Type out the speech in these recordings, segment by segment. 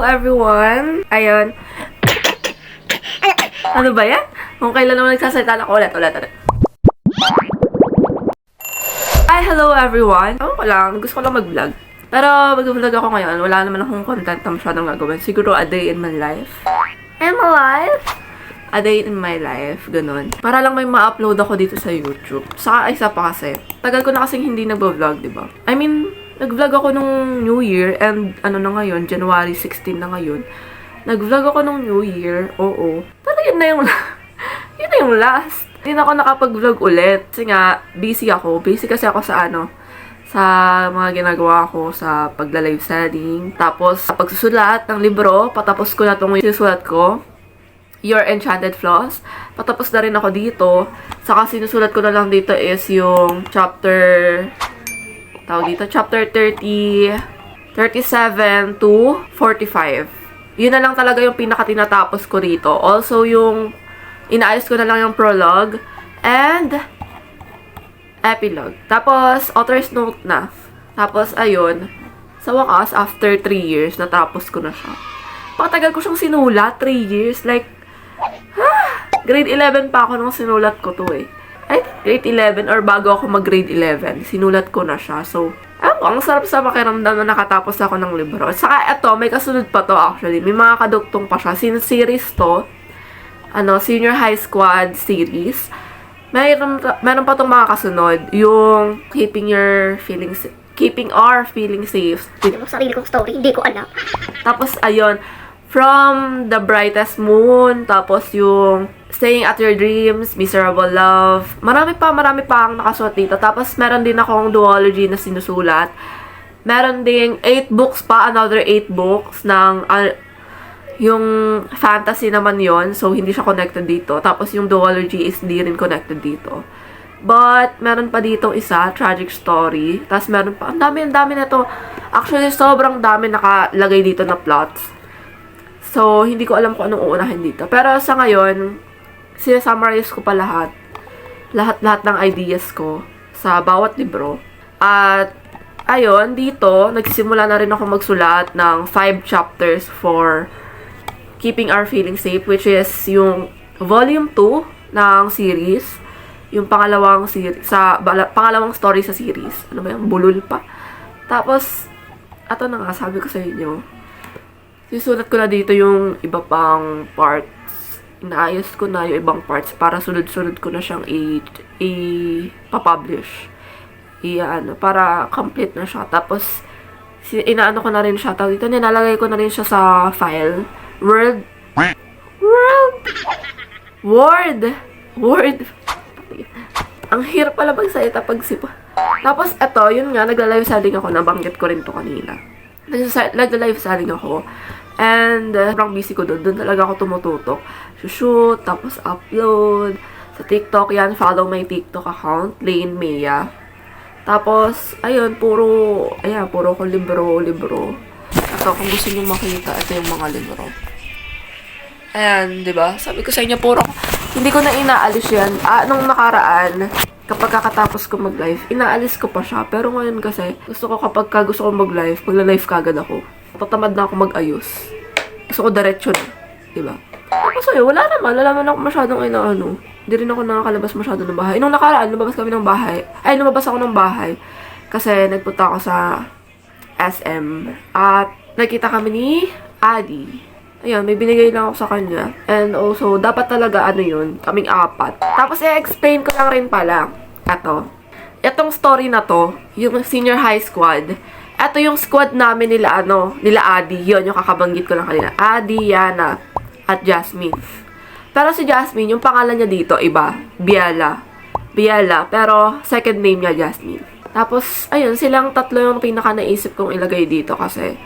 everyone! Ayun. Ano ba yan? Kung kailan naman nagsasalita ako ulit. Hi, hello everyone! Ako lang, gusto ko lang mag-vlog. Pero mag-vlog ako ngayon, wala naman akong content na masyadong gagawin. Siguro a day in my life. A day in my life, ganun. Para lang may ma-upload ako dito sa YouTube. Saka isa pa kasi, tagal ko na kasing hindi nag-vlog, diba? I mean, nag-vlog ako nung New Year, and ano na ngayon, January 16 na ngayon. Nag-vlog ako nung New Year, oo. Pero yun na yung, yun na yung last. Hindi na ako nakapag-vlog ulit. Kasi nga, busy ako. Busy kasi ako sa sa mga ginagawa ko sa pagla-live selling. Tapos, sa pagsusulat ng libro, patapos ko na itong sinusulat ko. Your Enchanted Floss. Patapos na rin ako dito. Saka sinusulat ko na lang dito is yung chapter 30, 37 to 45. Yun na lang talaga yung pinaka-tinatapos ko dito. Also, yung inaayos ko na lang yung prologue and epilogue. Tapos, author's note na. Tapos, ayun, sa wakas, after 3 years, natapos ko na siya. Patagal ko siyang sinulat, 3 years. Like, grade 11 pa ako nung sinulat ko to eh. Ay, grade 11 or bago ako mag-grade 11, sinulat ko na siya. So, ang sarap sa pakiramdam na nakatapos ako ng libro. Saka ito, may kasunod pa to actually. May mga kadugtong pa siya. Series to, Senior High Squad series. Meron pa tong mga kasunod. Yung Keeping Our Feelings Safe. Yung sarili kong story, hindi ko alam. Tapos, ayun, From the Brightest Moon, tapos yung Staying at Your Dreams, Miserable Love. Marami pa ang nakasulat dito. Tapos, meron din akong duology na sinusulat. Meron ding 8 books pa, another 8 books ng, yung fantasy naman yon, so hindi siya connected dito. Tapos, yung duology is di rin connected dito. But, meron pa dito isa, tragic story. Tapos, meron pa, ang dami na to. Actually, sobrang dami nakalagay dito na plots. So, hindi ko alam kung anong uunahin dito. Pero sa ngayon, sinasummarize ko pa lahat ng ideas ko sa bawat libro. At, ayun, dito, nagsimula na rin ako magsulat ng 5 chapters for Keeping Our Feelings Safe, which is yung volume 2 ng series. Yung pangalawang story sa series. Ano ba yung bulol pa. Tapos, ato na nga, sabi ko sa inyo, sisulat ko na dito yung iba pang parts. Inaayos ko na yung ibang parts para sunod-sunod ko na siyang i-publish. Para complete na siya. Tapos, inaano ko na rin siya. Dito, nilalagay ko na rin siya sa file. Word. Ang hirap pala magsalita pag sipa. Tapos, eto, yun nga, nagla-live selling ako. Nabanggit ko rin to kanina. Nagla-live selling ako. And, sobrang busy ko doon. Doon talaga ako tumututok. Shoot, tapos upload. Sa TikTok yan, follow my TikTok account, Lane Mea. Tapos, ayun, puro ko libro. Ito, kung gusto nyo makita, ito yung mga libro. Ayan, diba? Sabi ko sa inyo, hindi ko na inaalis yan. Nung nakaraan, kapag kakatapos ko mag-live, inaalis ko pa siya. Pero ngayon kasi, gusto ko mag-live, magla-live kagad ako. Tatamad na ako mag-ayos. Gusto ko diretso na. Diba? Tapos ayun, wala naman ako masyadong Hindi rin ako nakakalabas masyado ng bahay. Nung nakaraan, lumabas ako ng bahay. Kasi nagpunta ako sa SM. At nakita kami ni Adi. Ayun, may binigay lang ako sa kanya. And also, dapat talaga kaming 4. Tapos i-explain ko lang rin pala. Itong story na to, yung Senior High Squad, ito yung squad namin nila Adi. Yun, yung kakabanggit ko lang kanina. Adi, Yana, at Jasmine. Pero si Jasmine, yung pangalan niya dito, iba. Biela, pero second name niya, Jasmine. Tapos, ayun, silang tatlo yung pinaka-naisip kong ilagay dito kasi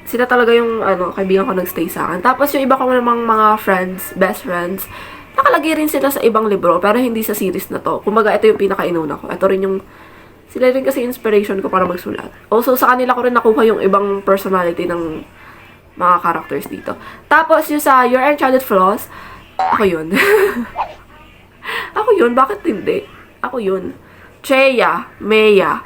sila talaga yung, kaibigan ko nagstay sa akin. Tapos, yung iba ko namang mga friends, best friends, nakalagay rin sila sa ibang libro, pero hindi sa series na to. Kumbaga, ito yung pinaka-inuna ko. Ito rin yung, sila rin kasi inspiration ko para magsulat. Also, sa kanila ko rin nakuha yung ibang personality ng mga characters dito. Tapos, yung sa Your Enchanted Floss, ako yun. Ako yun, bakit hindi? Ako yun. Chea, Mea,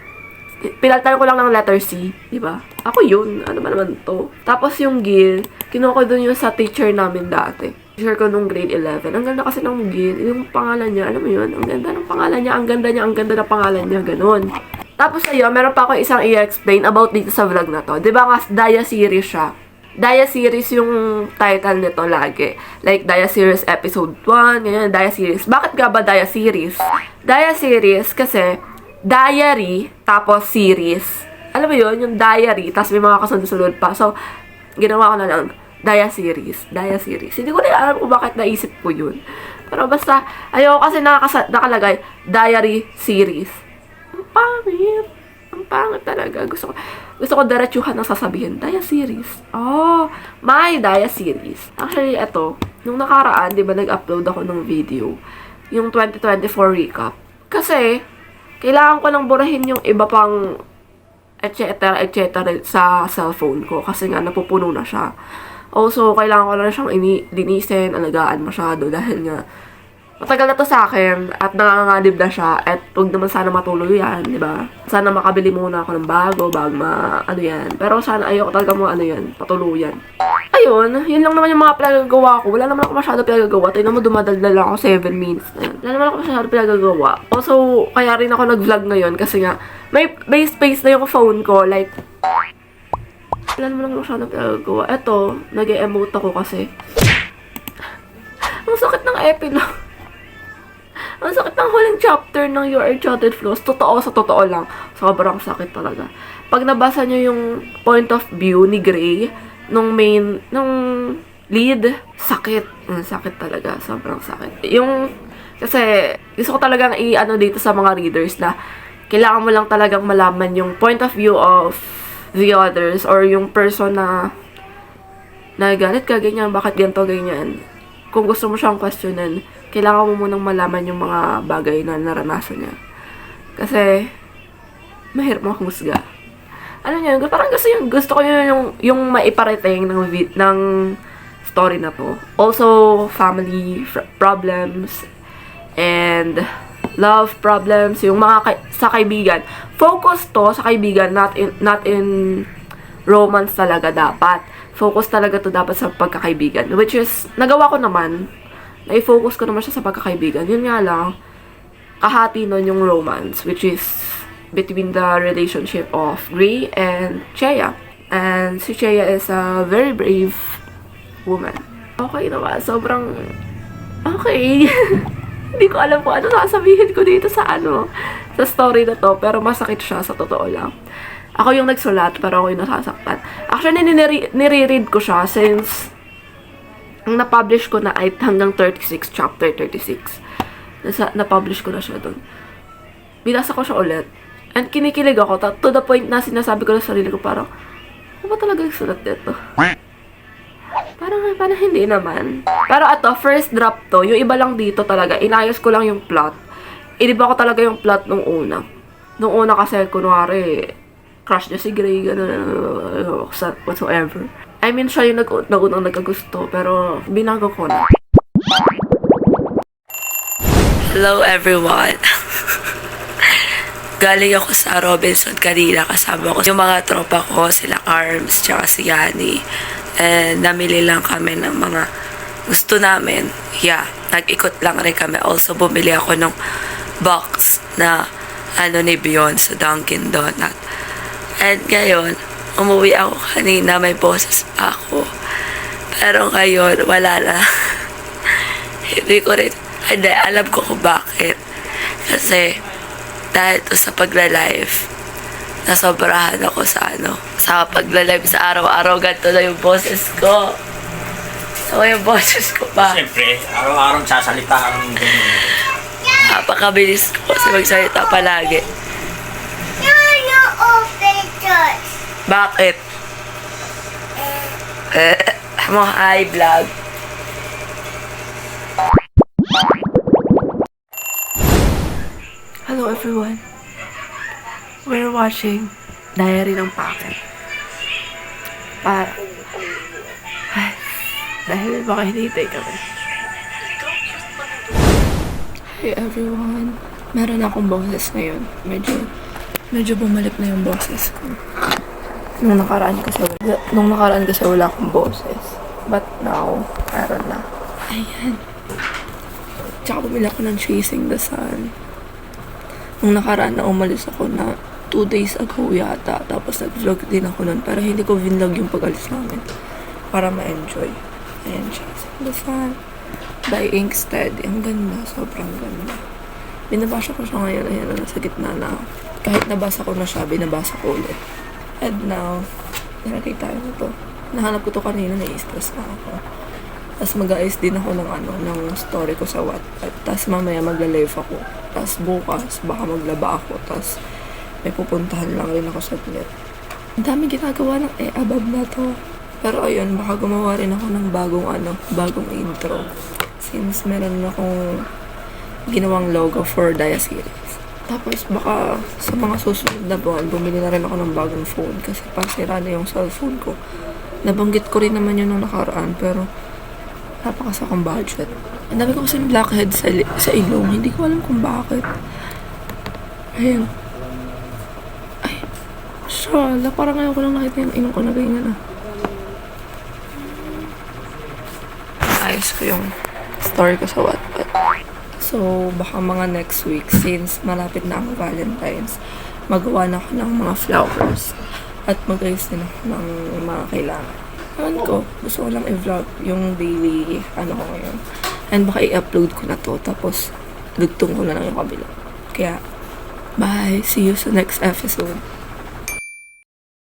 Pinaltan ko lang ng letter C, di ba? Ako yun. Ano ba naman to? Tapos yung Gil, kinuha ko dun yung sa teacher namin dati. Teacher ko nung grade 11. Ang ganda kasi ng Gil. Yung pangalan niya, alam mo yun? Ang ganda ng pangalan niya. Ang ganda ng pangalan niya. Ganun. Tapos ayun, meron pa ako isang i-explain about dito sa vlog na to. Di ba nga, Daya series siya. Daya series yung title nito lagi. Like, Daya series episode 1, ganyan, Daya series. Bakit nga ba Daya series? Daya series kasi, diary, tapos series. Alam mo yun, yung diary, tapos may mga kasunod-sunod pa. So, ginawa ko na lang, Daya series. Daya series. Hindi ko rin alam kung bakit naisip ko yun. Pero basta, ayoko kasi nakalagay, diary series. Ang pangit. Ang pangit talaga. Gusto ko diretsuhan ang sasabihin. Daya series. Oh, my Daya series. Actually, eto, nung nakaraan, di ba, nag-upload ako ng video. Yung 2024 recap. Kasi, kailangan ko lang burahin yung iba pang etc. sa cellphone ko. Kasi nga, napupuno na siya. Also, kailangan ko lang siyang linisin, alagaan masyado. Dahil nga, matagal na to sa akin at nanganganib na siya at huwag naman sana matuloy yan, di ba? Sana makabili muna ako ng bago ano yan. Pero sana ayoko talaga mo patuluyan. Ayun, yun lang naman yung mga pinagagawa ko. Wala naman ako masyado pinagagawa. Tingnan mo, dumadaldal lang ako 7 minutes na yan. Wala naman ako masyado pinagagawa. Also, kaya rin ako nag-vlog ngayon kasi nga, may space na yung phone ko. Like, wala naman ako masyado pinagagawa. Eto, nag-emote ako kasi. Ang sakit ng epilogue. Ang sakit ng huling chapter ng You Are Jotted Flows. Totoo, sa totoo lang. Sobrang sakit talaga. Pag nabasa nyo yung point of view ni Gray, nung lead, sakit. Sakit talaga. Sobrang sakit. Kasi, gusto ko talagang dito sa mga readers na kailangan mo lang talagang malaman yung point of view of the others or yung person na galit ka, ganyan, bakit ganito, ganyan. Kung gusto mo siyang questionin, kailangan mo munang malaman yung mga bagay na naranasan niya. Kasi, mahirap maghusga. Ano niya, parang gusto ko yung maiparating ng story na to. Also, family problems, and love problems, yung mga sa kaibigan. Focus to sa kaibigan, not in romance talaga dapat. Focus talaga to dapat sa pagkakaibigan. Which is, nagawa ko naman. Na-focus ko naman siya sa pagkakaibigan. Yun nga lang, kahati nun yung romance, which is between the relationship of Gray and Chea. And si Chea is a very brave woman. Okay naman, sobrang okay. Hindi ko alam kung ano sasabihin ko dito sa story na to, pero masakit siya sa totoo lang. Ako yung nagsulat, pero ako yung nasasaktan. Actually, nire-read ko siya since ang na-publish ko na ay hanggang 36, chapter 36. Na-publish ko na siya doon. Binasa ko siya ulit. And kinikilig ako, to the point na sinasabi ko na sa sarili ko, parang, ano ba talaga nagsulat dito? Parang hindi naman. Pero ito, first drop to, yung iba lang dito talaga, inayos ko lang yung plot. Iniba ko talaga yung plot nung una. Nung una kasi, kunwari, crush niya si Gray, gano'n, whatsoever. I mean, siya yung nag-unang nagkagusto, pero binago ko na. Hello everyone! Galing ako sa Robinson kanina, kasama ko yung mga tropa ko, sila Arms, tsaka si Yani. And namili lang kami ng mga gusto namin. Yeah, nag-ikot lang rin kami. Also, bumili ako ng box na ni Beyond sa Dunkin' Donut. And ngayon, umuwi ako kanina, may boses pa ako. Pero ngayon, wala na. Hindi ko rin, alam ko kung bakit. Kasi, dahil to sa pagla-live, nasobrahan ako sa pagla-live sa araw-araw, ganito na yung boses ko. So, yung boses ko pa. Siyempre, araw-araw sasalita ang ganyan. Napakabilis ko kasi magsalita palagi. Bakit? Mo hi vlog. Hello everyone. We're watching Diary ng Packet. Dahil baka hinihintay kami. Hey everyone. Meron akong boses ngayon. Medyo medyo bumalik na yung boses ko. Nung nakaraan kasi wala akong boses. But now, meron na. Ayan. Tsaka bumili ako ng Chasing the Sun. Nung nakaraan na umalis ako na 2 days ago yata. Tapos nag-vlog din ako nun. Pero hindi ko vinlog yung pag-alis namin. Para ma-enjoy. Ayan, Chasing the Sun. By Inkstead. Ang ganda. Sobrang ganda. Binabasa ko siya ngayon. Ayan, nasa gitna na. Kahit nabasa ko na siya, binabasa ko ulit. And now, nalagay tayo na to. Nahanap ko to kanina, nai-stress na ako. Tapos mag-aayos din ako ng story ko sa Wattpad. Tapos mamaya magla-live ako. Tapos bukas, baka maglaba ako. Tapos may pupuntahan lang rin ako sa net. Ang dami ginagawa ng abab na to. Pero ayun, baka gumawa rin ako ng bagong intro. Since meron akong ginawang logo for Daya Series. Tapos baka sa mga susunod na buwan, bumili na rin ako ng bagong phone kasi pasira na yung cellphone ko. Nabanggit ko rin naman yun nung nakaraan pero napakasa akong budget. Ang dami ko kasing blackhead sa ilong. Hindi ko alam kung bakit. Ayun. Ay. Shala. Parang ngayon ko lang nakita yung ilong ko na ganyan Ayos ko yung story ko sa Wattpad. So, baka mga next week, since malapit na ang Valentine's, magawa na ako ng mga flowers. At mag-ayos din ako ng mga kailangan. Ewan ko, gusto ko lang i-vlog yung daily, ko ngayon. And baka i-upload ko na to, tapos dugtong ko na lang yung kabila. Kaya, bye! See you sa next episode.